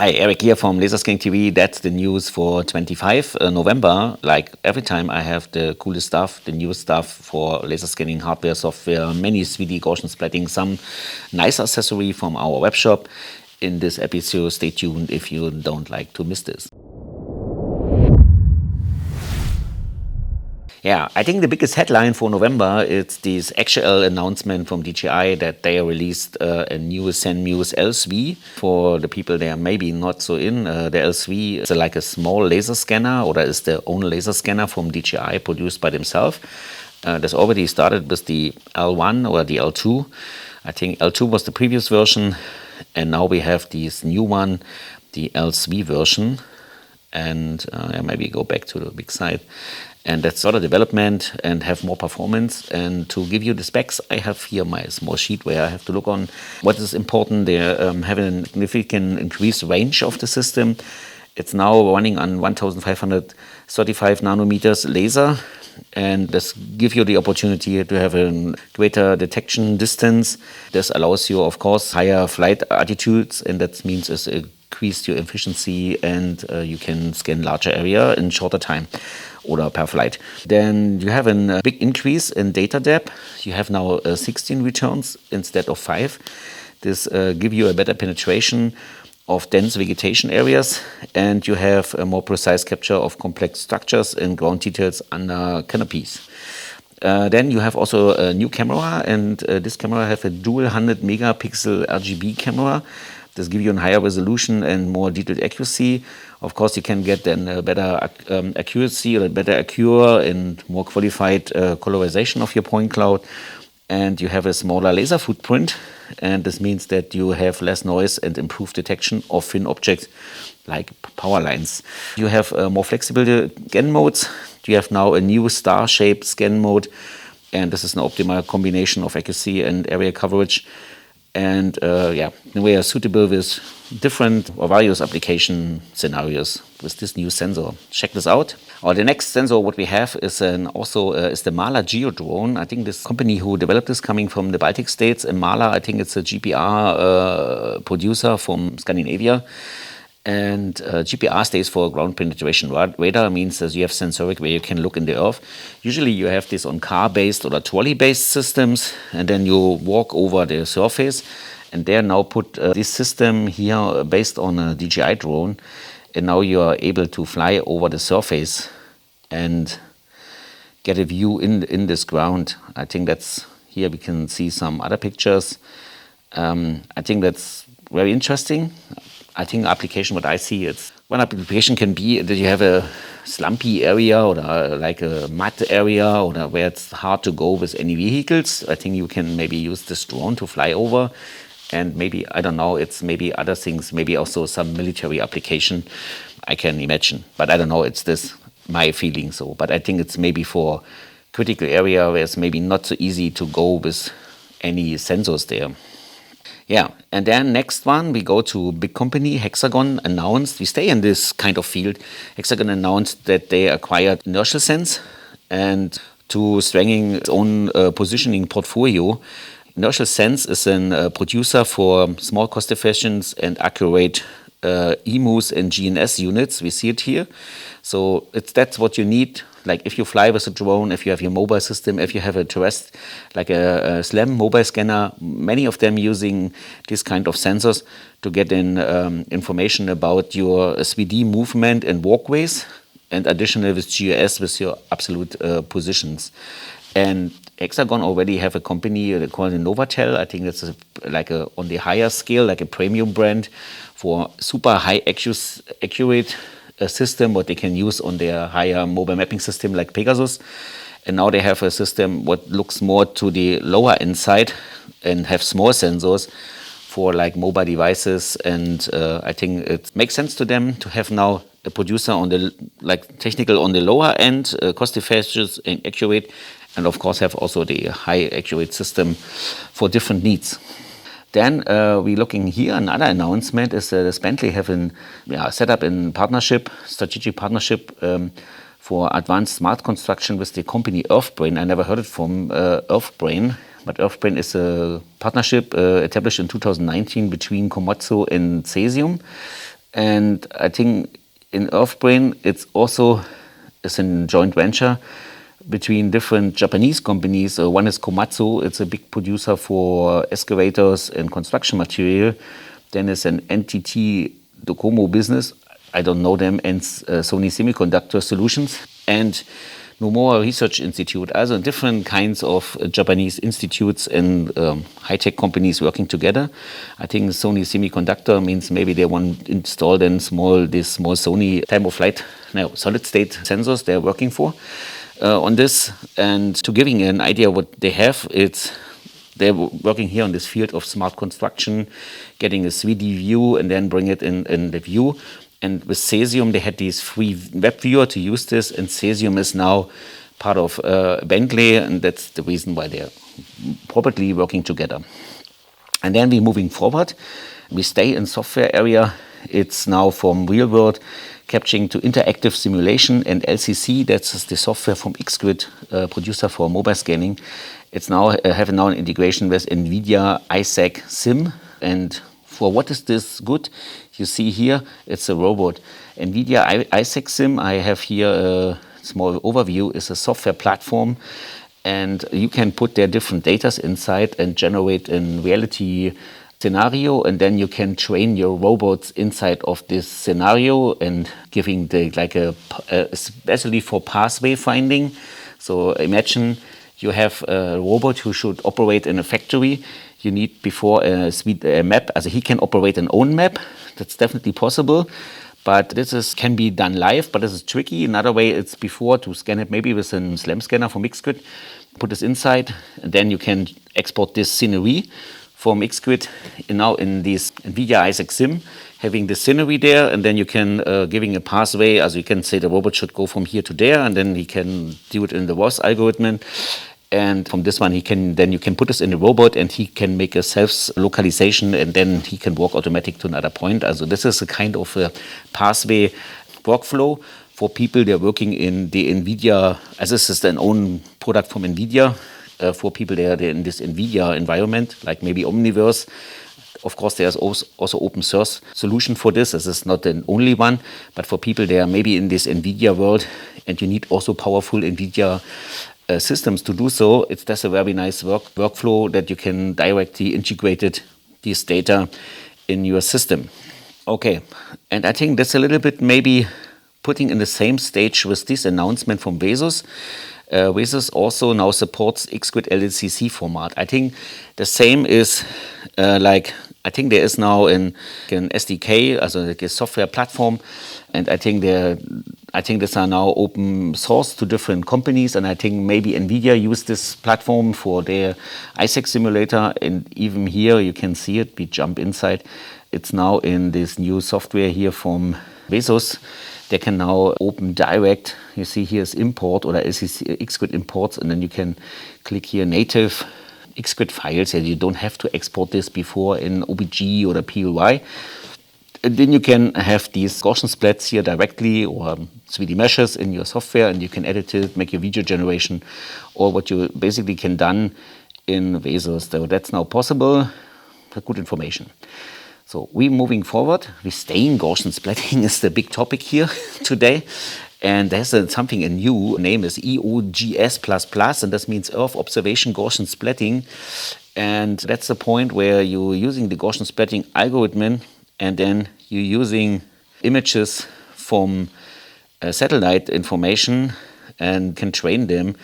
Hi, Eric here from Laserscanning TV. That's the news for 25 November. Like every time I have the coolest stuff, the newest stuff for laser scanning hardware, software, many 3D Gaussian splatting, some nice accessory from our web shop. In this episode, stay tuned if you don't like to miss this. Yeah, I think the biggest headline for November is this actual announcement from DJI that they released a new Zenmuse L3. For the people that are maybe not so in, the L3 is like a small laser scanner, or is their own laser scanner from DJI produced by themselves. This already started with the L1 or the L2. I think L2 was the previous version, and now we have this new one, the L3 version. And maybe go back to the big side. And that's sort of development and have more performance. And to give you the specs, I have here my small sheet where I have to look on what is important. They have a significant increased range of the system. It's now running on 1535 nanometers laser. And this gives you the opportunity to have a greater detection distance. This allows you, of course, higher flight altitudes, and that means it's increase your efficiency, and you can scan larger area in shorter time or per flight. Then you have a big increase in data depth. You have now 16 returns instead of 5. This gives you a better penetration of dense vegetation areas, and you have a more precise capture of complex structures and ground details under canopies. Then you have also a new camera, and this camera have a dual 100 megapixel RGB camera. This gives you a higher resolution and more detailed accuracy. Of course, you can get then a better accuracy or a better accurate and more qualified colorization of your point cloud. And you have a smaller laser footprint, and this means that you have less noise and improved detection of thin objects like power lines. You have more flexible scan modes. You have now a new star-shaped scan mode, and this is an optimal combination of accuracy and area coverage. And we are suitable with different or various application scenarios with this new sensor. Check this out. The next sensor what we have is is the Mala Geodrone. I think this company who developed this coming from the Baltic states. And Mala, I think it's a GPR producer from Scandinavia. And GPR stands for ground penetration radar, means that you have sensoric where you can look in the earth. Usually you have this on car-based or trolley-based systems, and then you walk over the surface. And they now put this system here based on a DJI drone, and now you are able to fly over the surface and get a view in this ground. I think that's here we can see some other pictures. I think that's very interesting. I think application, what I see, it's one application can be that you have a slumpy area or like a mud area or where it's hard to go with any vehicles. I think you can maybe use this drone to fly over, and maybe, I don't know, it's maybe other things, maybe also some military application I can imagine. But I don't know, it's this my feeling so. But I think it's maybe for critical area where it's maybe not so easy to go with any sensors there. Yeah, and then next one, we go to big company. Hexagon announced, we stay in this kind of field. Hexagon announced that they acquired Inertial Sense, and to strengthen its own positioning portfolio. Inertial Sense is a producer for small, cost-efficient and accurate EMUs and GNS units. We see it here. So that's what you need. Like if you fly with a drone, if you have your mobile system, if you have a terrestrial, like a SLAM mobile scanner, many of them using this kind of sensors to get in information about your 3D movement and walkways, and additionally with GIS with your absolute positions. And Hexagon already have a company they call it Novatel. I think it's on the higher scale, like a premium brand for super high accurate system what they can use on their higher mobile mapping system like Pegasus. And now they have a system what looks more to the lower end side and have small sensors for like mobile devices. And I think it makes sense to them to have now a producer on the technical on the lower end, cost effective and accurate, and of course have also the high accurate system for different needs. Then we're looking here, another announcement is that Bentley have set up a strategic partnership for advanced smart construction with the company Earthbrain. I never heard it from Earthbrain, but Earthbrain is a partnership established in 2019 between Komatsu and Cesium. And I think in Earthbrain, it's a joint venture between different Japanese companies. One is Komatsu, it's a big producer for excavators and construction material. Then it's an NTT Docomo business, I don't know them, and Sony Semiconductor Solutions. And Nomura Research Institute, also different kinds of Japanese institutes and high-tech companies working together. I think Sony Semiconductor means maybe they want to install then small Sony time-of-flight, solid-state sensors they're working for on this. And to giving an idea what they have, they're working here on this field of smart construction, getting a 3D view and then bring it in the view. And with Cesium, they had these free web viewer to use this, and Cesium is now part of Bentley, and that's the reason why they're probably working together. And then we're moving forward. We stay in software area. It's now from real world capturing to interactive simulation, and LCC, that's the software from Xgrid, producer for mobile scanning. It's now having now an integration with NVIDIA Isaac Sim. And for what is this good? You see here, it's a robot. NVIDIA Isaac Sim, I have here a small overview, is a software platform. And you can put their different data inside and generate a reality scenario. And then you can train your robots inside of this scenario and giving especially for pathway finding. So imagine you have a robot who should operate in a factory. You need before a map, also he can operate an own map. That's definitely possible, but can be done live, but this is tricky. Another way, it's before to scan it maybe with a SLAM scanner from Xgrid, put this inside, and then you can export this scenery from Xgrid now in this NVIDIA Isaac Sim, having the scenery there, and then you can giving a pathway, as you can say the robot should go from here to there, and then he can do it in the ROS algorithm. And from this one, you can put this in the robot, and he can make a self-localization, and then he can walk automatic to another point. Also this is a kind of a pathway workflow for people that are working in the NVIDIA, as this is an own product from NVIDIA, for people that are in this NVIDIA environment, like maybe Omniverse. Of course, there's also open source solution for this. This is not the only one, but for people that are maybe in this NVIDIA world, and you need also powerful NVIDIA systems to do so, that's a very nice workflow that you can directly integrate this data in your system. Okay, and I think that's a little bit maybe putting in the same stage with this announcement from Vesus. Vesus also now supports Xgrid LLCC format. I think the same is I think there is now an SDK, also like a software platform, and I think these are now open source to different companies, and I think maybe NVIDIA used this platform for their Isaac simulator, and even here you can see it, we jump inside, it's now in this new software here from Vesus. They can now open direct, you see here is import or Xgrid imports, and then you can click here native Xgrid files, and you don't have to export this before in OBJ or the PLY. And then you can have these Gaussian splats here directly, or 3D meshes in your software, and you can edit it, make your video generation, or what you basically can done in Vesus. So that's now possible. Good information. So we're moving forward. We're staying. Gaussian splatting is the big topic here today. And there's something, a new name is EOGS++, and this means Earth Observation Gaussian Splatting. And that's the point where you're using the Gaussian splatting algorithm, and then you're using images from satellite information and can train them.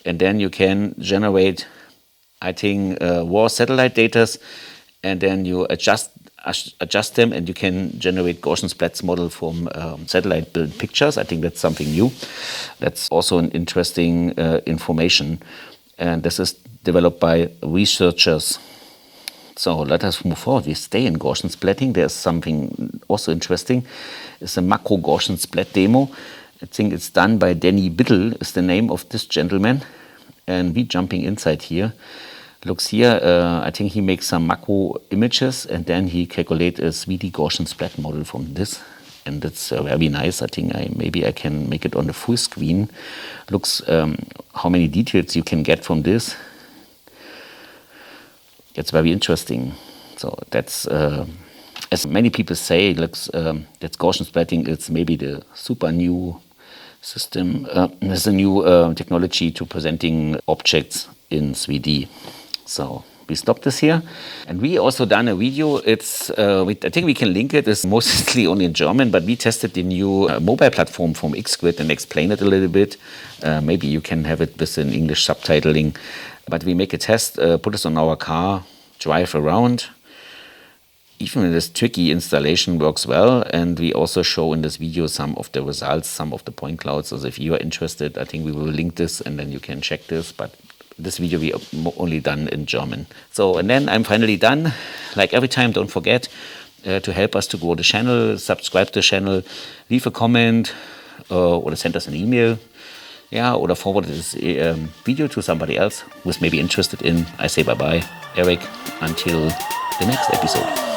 And then you can generate, I think, raw satellite data, and then you adjust them, and you can generate Gaussian splats model from satellite built pictures. I think that's something new. That's also an interesting information. And this is developed by researchers. So let us move forward. We stay in Gaussian splatting. There's something also interesting. It's a macro Gaussian splat demo. I think it's done by Danny Biddle, is the name of this gentleman. And we jumping inside here. Looks here, I think he makes some macro images, and then he calculates a 3D Gaussian splat model from this. And it's very nice. I think maybe I can make it on the full screen. Looks how many details you can get from this. It's very interesting. So that's as many people say, looks that Gaussian splatting is maybe the super new system. There's a new technology to presenting objects in 3D. So we stop this here. And we also done a video. It's I think we can link it. It's mostly only in German, but we tested the new mobile platform from XSquid and explain it a little bit. Maybe you can have it with an English subtitling. But we make a test, put this on our car, drive around. Even this tricky installation works well, and we also show in this video some of the results, some of the point clouds. So if you are interested, I think we will link this and then you can check this. But this video we only done in German. So, and then I'm finally done. Like every time, don't forget to help us to grow the channel, subscribe to the channel, leave a comment, or send us an email. Yeah, or forward this video to somebody else who's maybe interested in. I say bye-bye, Eric, until the next episode.